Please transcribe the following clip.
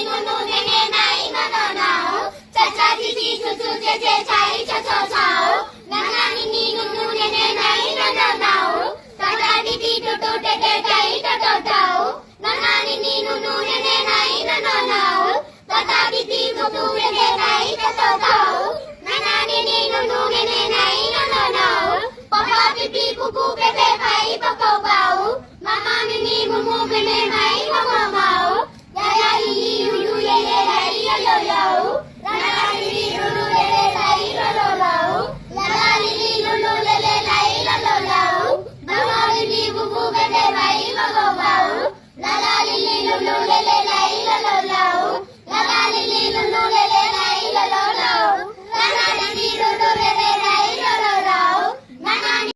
no no ne ne nai no no no cha cha chi chi chu chu che che chai cha cha cha na na ni ni no no ne ne nai no no no ta ta ti ti tu tu te te tai ta ta ta na na ni ni no no ne ne nai no no no ta ta ti ti tu tu te te tai ta ta ta na na ni ni no no ne ne nai no no no pa pa pi pi pu pu pe pe pai pa pa pa ma ma mi mi mu mu me me mai ma ma ma ya ya yi yi yu yu ye ye ya yi yo yo